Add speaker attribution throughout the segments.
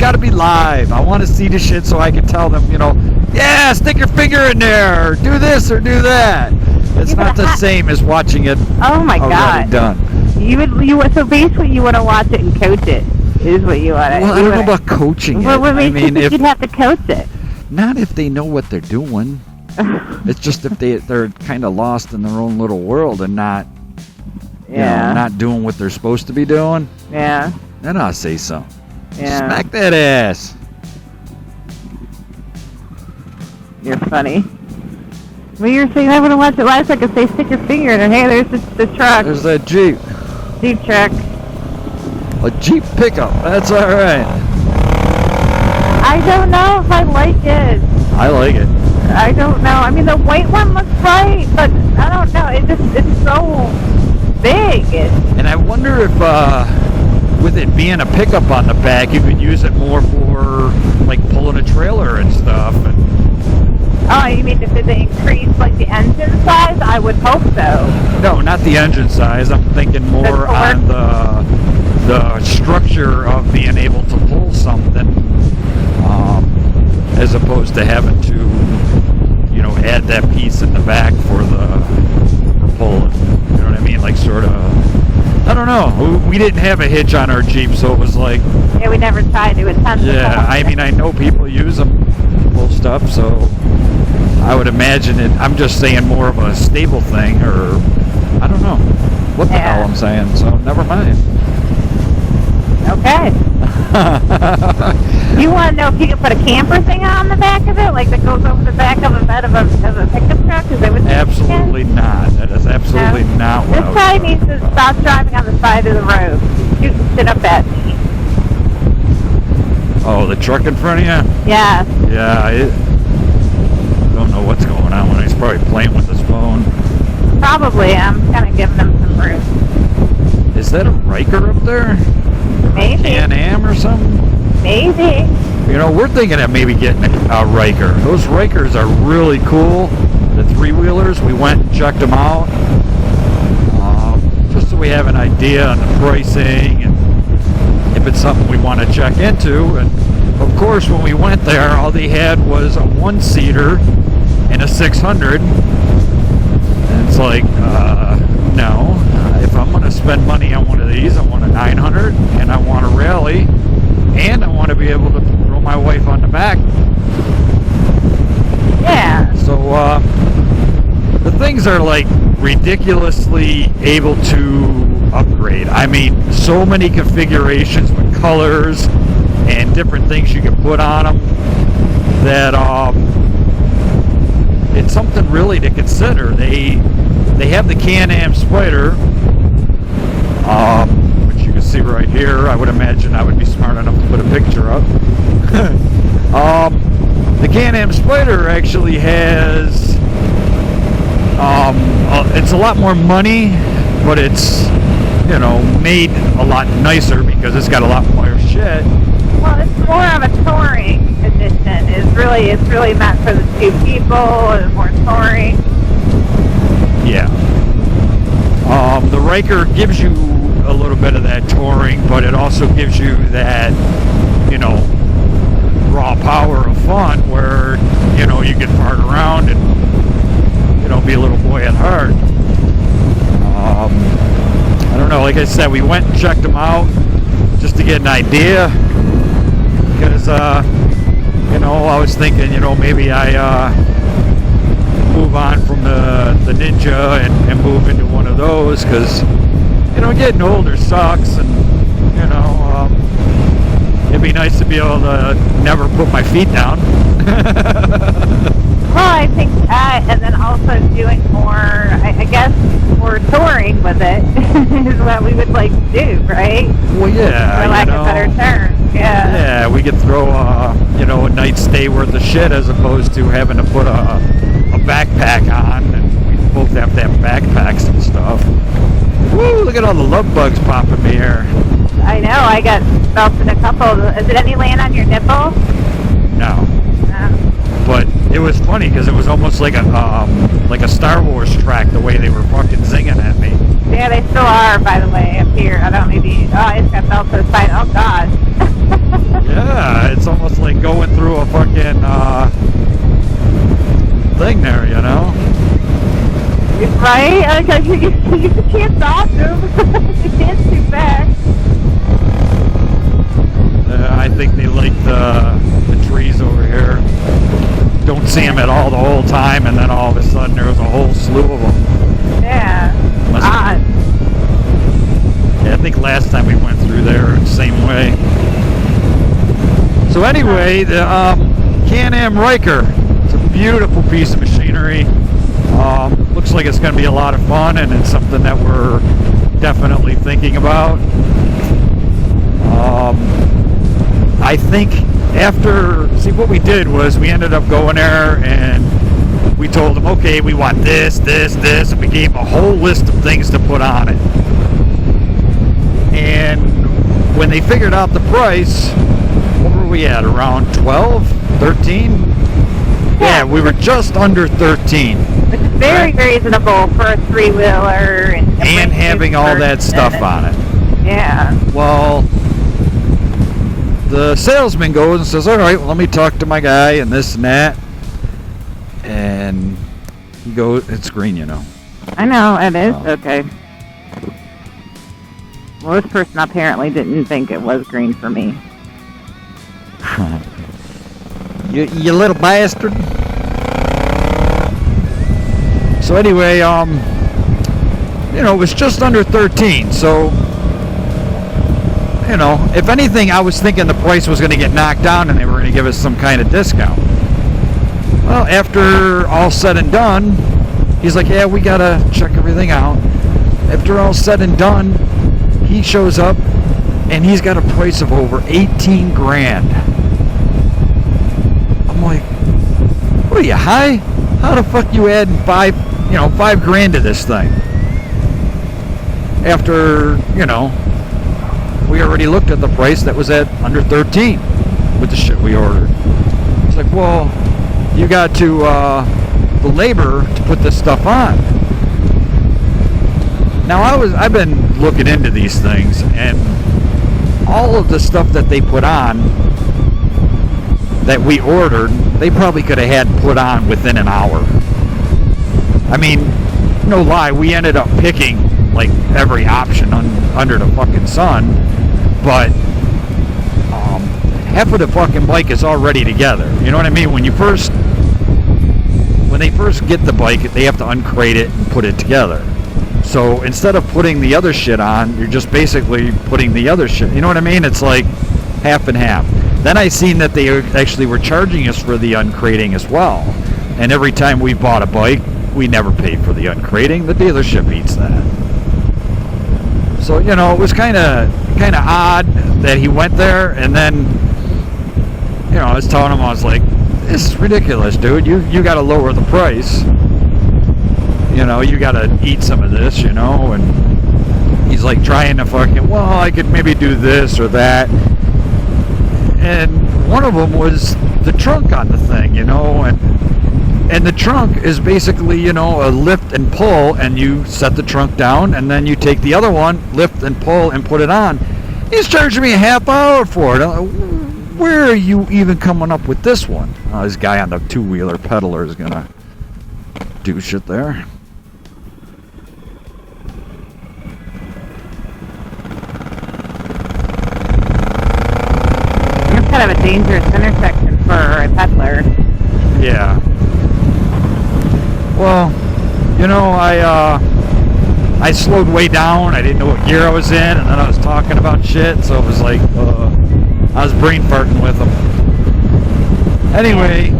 Speaker 1: got to be live. I want to see the shit so I can tell them, yeah, stick your finger in there, or do this or do that. It's not the same as watching it.
Speaker 2: Oh my God!
Speaker 1: Done.
Speaker 2: So basically you want to watch it and coach it, is what you want to.
Speaker 1: Well, I don't know about coaching it.
Speaker 2: What makes you think
Speaker 1: if
Speaker 2: you'd have to coach it?
Speaker 1: Not if they know what they're doing. It's just if they're kind of lost in their own little world and not, not doing what they're supposed to be doing.
Speaker 2: Yeah.
Speaker 1: Then I'll say so.
Speaker 2: Yeah.
Speaker 1: Smack that ass.
Speaker 2: You're funny. Well, you're saying I want to watch it live so I can say stick your finger in it. Hey, there's the truck.
Speaker 1: There's that Jeep.
Speaker 2: Jeep truck.
Speaker 1: A Jeep pickup. That's all right.
Speaker 2: I don't know if I like it.
Speaker 1: I like it.
Speaker 2: I don't know. I mean, the white one looks right, but I don't know. It's so big.
Speaker 1: And I wonder if, with it being a pickup on the back, you could use it more for, like, pulling a trailer and stuff.
Speaker 2: Oh, you mean if they increase, like, the engine size? I would hope so.
Speaker 1: No, not the engine size. I'm thinking more on the structure of being able to pull something, as opposed to having to, add that piece in the back for pulling. You know what I mean? Like, sort of. I don't know. We didn't have a hitch on our Jeep, so it was like.
Speaker 2: Yeah, we never tried. It was tons.
Speaker 1: Yeah, I mean, I know people use them to pull stuff, so I would imagine it. I'm just saying more of a stable thing, or I don't know what the hell I'm saying. So never mind.
Speaker 2: Okay. You want to know if you can put a camper thing on the back of it, like that goes over the back of a bed of a pickup truck? Is that what
Speaker 1: absolutely not. That is absolutely not what
Speaker 2: this guy needs to stop driving on the side of the road, shooting shit up at me.
Speaker 1: Oh, the truck in front of you?
Speaker 2: Yeah.
Speaker 1: Yeah, I don't know what's going on when he's probably playing with his phone.
Speaker 2: Probably. I'm kind of giving him some room.
Speaker 1: Is that a Ryker up there?
Speaker 2: Maybe.
Speaker 1: Am or something?
Speaker 2: Maybe.
Speaker 1: We're thinking of maybe getting a Ryker. Those Rykers are really cool. The three-wheelers, we went and checked them out. Just so we have an idea on the pricing and if it's something we want to check into. And of course, when we went there, all they had was a one-seater and a 600. And it's like, no. If I'm going to spend money on one of these, I want a 900 and I want a rally. And I want to be able to throw my wife on the back.
Speaker 2: Yeah.
Speaker 1: So, the things are like ridiculously able to upgrade. I mean, so many configurations with colors and different things you can put on them that it's something really to consider. They have the Can-Am Spider, which you can see right here. I would imagine I would be smart enough to put a picture up. The Can-Am Spider actually has, it's a lot more money, but it's, made a lot nicer because it's got a lot more shit.
Speaker 2: Well, it's more of a touring edition. It's really meant for the two people. It's more touring.
Speaker 1: Yeah. The Ryker gives you a little bit of that touring, but it also gives you that, raw power of fun where, you can fart around and, be a little boy at heart. I don't know, like I said, we went and checked them out just to get an idea because, I was thinking, maybe I move on from the Ninja and move into one of those because, getting older sucks and, it'd be nice to be able to never put my feet down.
Speaker 2: Well, I think that, and then also doing more, I guess, more touring with it is what we would like to do, right?
Speaker 1: Well, yeah.
Speaker 2: For lack of a better term, yeah.
Speaker 1: Yeah, we could throw, a night's stay worth of shit as opposed to having to put a backpack on, and we both have to have backpacks and stuff. Woo, look at all the love bugs popping me here.
Speaker 2: I know, I got belted a couple. Did any land on your nipple?
Speaker 1: No. But it was funny because it was almost like a Star Wars track the way they were fucking zinging at me.
Speaker 2: Yeah, they still are, by the way, up here. I don't maybe. Oh, it's got belted aside. Oh God.
Speaker 1: Yeah,
Speaker 2: Right? Like, you can't stop them. You can't shoot back.
Speaker 1: I think they like the trees over here. Don't see them at all the whole time, and then all of a sudden there was a whole slew of them.
Speaker 2: Yeah.
Speaker 1: Odd. Yeah, I think last time we went through there, same way. So anyway, the Am Ryker. It's a beautiful piece of machinery. Looks like it's going to be a lot of fun, and it's something that we're definitely thinking about. I think what we did was we ended up going there and we told them, okay, we want this, and we gave them a whole list of things to put on it. And when they figured out the price, what were we at, around 12, 13? Yeah, we were just under 13.
Speaker 2: Which is very reasonable for a three-wheeler.
Speaker 1: And having all that stuff on it.
Speaker 2: Yeah.
Speaker 1: Well, the salesman goes and says, all right, well, let me talk to my guy and this and that. And he goes, it's green, you know.
Speaker 2: I know, it is. Okay. Well, this person apparently didn't think it was green for me.
Speaker 1: you little bastard. So anyway, it was just under 13, so if anything, I was thinking the price was going to get knocked down and they were going to give us some kind of discount. Well, after all said and done, he's like, yeah, we got to check everything out. After all said and done, he shows up and he's got a price of over 18 grand. I'm like, what are you, high? How the fuck you adding $5 grand to this thing? After, we already looked at the price that was at under 13 with the shit we ordered. It's like, well, you got to the labor to put this stuff on. Now I've been looking into these things, and all of the stuff that they put on that we ordered, they probably could have had put on within an hour. I mean, no lie, we ended up picking like every option under the fucking sun, but half of the fucking bike is already together. You know what I mean? When they first get the bike, they have to uncrate it and put it together. So instead of putting the other shit on, you're just basically putting the other shit. You know what I mean? It's like half and half. Then I seen that they actually were charging us for the uncrating as well. And every time we bought a bike, we never paid for the uncrating. The dealership eats that. So, it was kind of odd that he went there, and then, I was telling him, I was like, this is ridiculous, dude. You got to lower the price. You got to eat some of this, and he's like trying to fucking, well, I could maybe do this or that. And one of them was the trunk on the thing, and the trunk is basically, a lift and pull, and you set the trunk down, and then you take the other one, lift and pull, and put it on. He's charging me a half hour for it. Where are you even coming up with this one? This guy on the two-wheeler peddler is gonna do shit there.
Speaker 2: It's kind of a dangerous intersection for a peddler.
Speaker 1: Yeah. Well, I slowed way down. I didn't know what gear I was in, and then I was talking about shit, so it was like, I was brain farting with them. Anyway,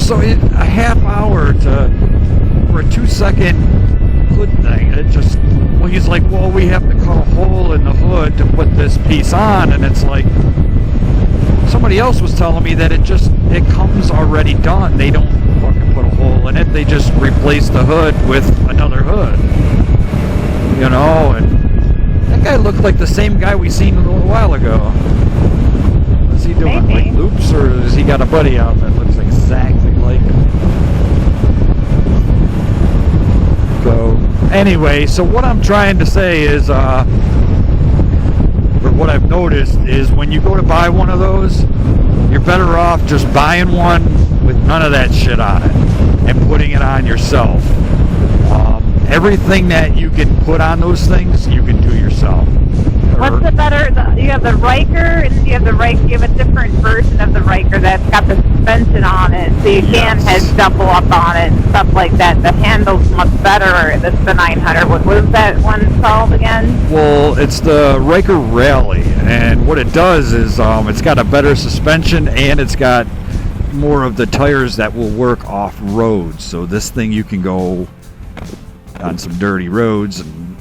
Speaker 1: so a half hour for a 2-second hood thing. He's like, well, we have to cut a hole in the hood to put this piece on, and it's like, somebody else was telling me that it comes already done. They don't fucking put a hole in it. They just replace the hood with another hood. And that guy looked like the same guy we seen a little while ago. What's he doing?
Speaker 2: Maybe.
Speaker 1: Like loops, or has he got a buddy out that looks exactly like him? So anyway, so what I'm trying to say is, or what I've noticed is, when you go to buy one of those, you're better off just buying one with none of that shit on it and putting it on yourself. Everything that you can put on those things, you can do yourself.
Speaker 2: What's the better? You have the Ryker, and then you have the Ryker. You have a different version of the Ryker that's got the suspension on it, so you can head double up on it and stuff like that. The handle's much better. That's the 900. What was that one called again?
Speaker 1: Well, it's the Ryker Rally, and what it does is it's got a better suspension, and it's got more of the tires that will work off roads. So this thing you can go on some dirty roads and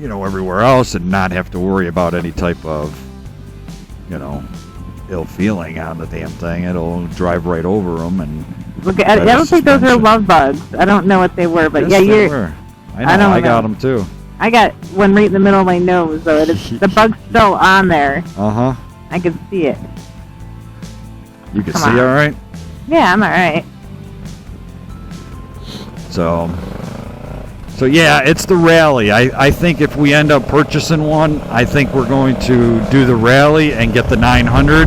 Speaker 1: everywhere else and not have to worry about any type of ill feeling on the damn thing. It'll drive right over them. And
Speaker 2: look, I don't think those are love bugs. I don't know what they were, but
Speaker 1: yes, they were. I know. I got them too.
Speaker 2: I got one right in the middle of my nose, though. The bug's still on there.
Speaker 1: Uh-huh.
Speaker 2: I can see it.
Speaker 1: You can see all right?
Speaker 2: Yeah, I'm all right.
Speaker 1: So yeah, it's the Rally. I think if we end up purchasing one, I think we're going to do the Rally and get the 900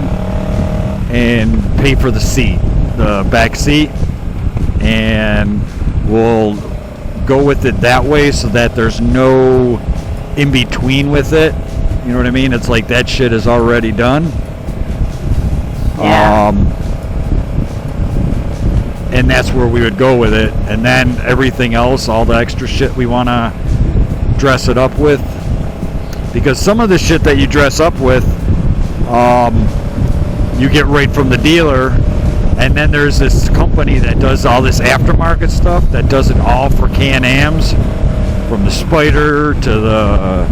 Speaker 1: and pay for the seat, the back seat, and we'll go with it that way so that there's no in between with it. You know what I mean? It's like that shit is already done.
Speaker 2: Yeah.
Speaker 1: And that's where we would go with it. And then everything else, all the extra shit we want to dress it up with. Because some of the shit that you dress up with, you get right from the dealer. And then there's this company that does all this aftermarket stuff that does it all for Can-Ams. From the Spider to the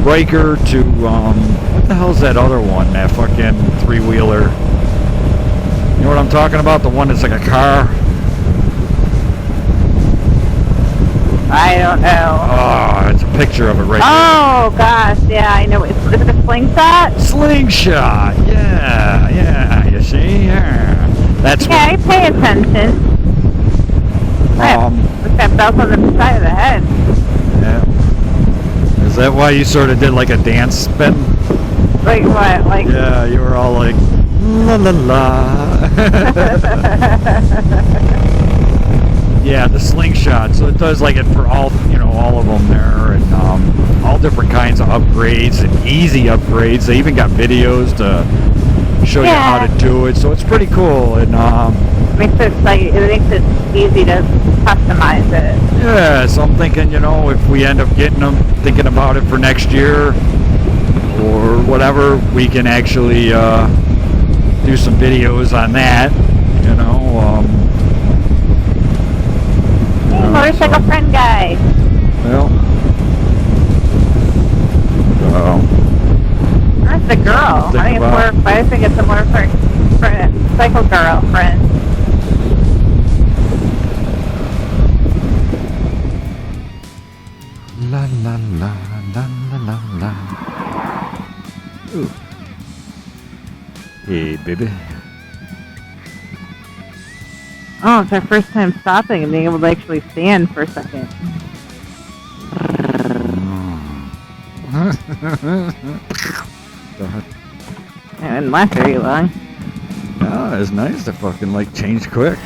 Speaker 1: Ryker to, what the hell's that other one? That fucking three-wheeler. You know what I'm talking about? The one that's like a car?
Speaker 2: I don't know.
Speaker 1: Oh, it's a picture of it right
Speaker 2: Oh, gosh, yeah, I know. Is it a slingshot?
Speaker 1: there. Slingshot! Yeah, you see? Yeah. That's
Speaker 2: Yeah, I pay attention. With that belt on the side of the head.
Speaker 1: Yeah. Is that why you sort of did like a dance spin?
Speaker 2: Like what? Like...
Speaker 1: Yeah, you were all like, la la la. Yeah, the slingshot. So it does like it for all, all of them there, and all different kinds of upgrades and easy upgrades. They even got videos to show you how to do it. So it's pretty cool, and
Speaker 2: makes it easy to customize it.
Speaker 1: Yeah, so I'm thinking, if we end up getting them, thinking about it for next year or whatever, we can actually do some videos on that,
Speaker 2: Hey, motorcycle friend guy.
Speaker 1: Well,
Speaker 2: that's the girl. I think it's a more cycle girl friend.
Speaker 1: La la la la la la la. Ooh. Hey, baby.
Speaker 2: Oh, it's our first time stopping and being able to actually stand for a second. I didn't last very long.
Speaker 1: No, it's nice to fucking change quick.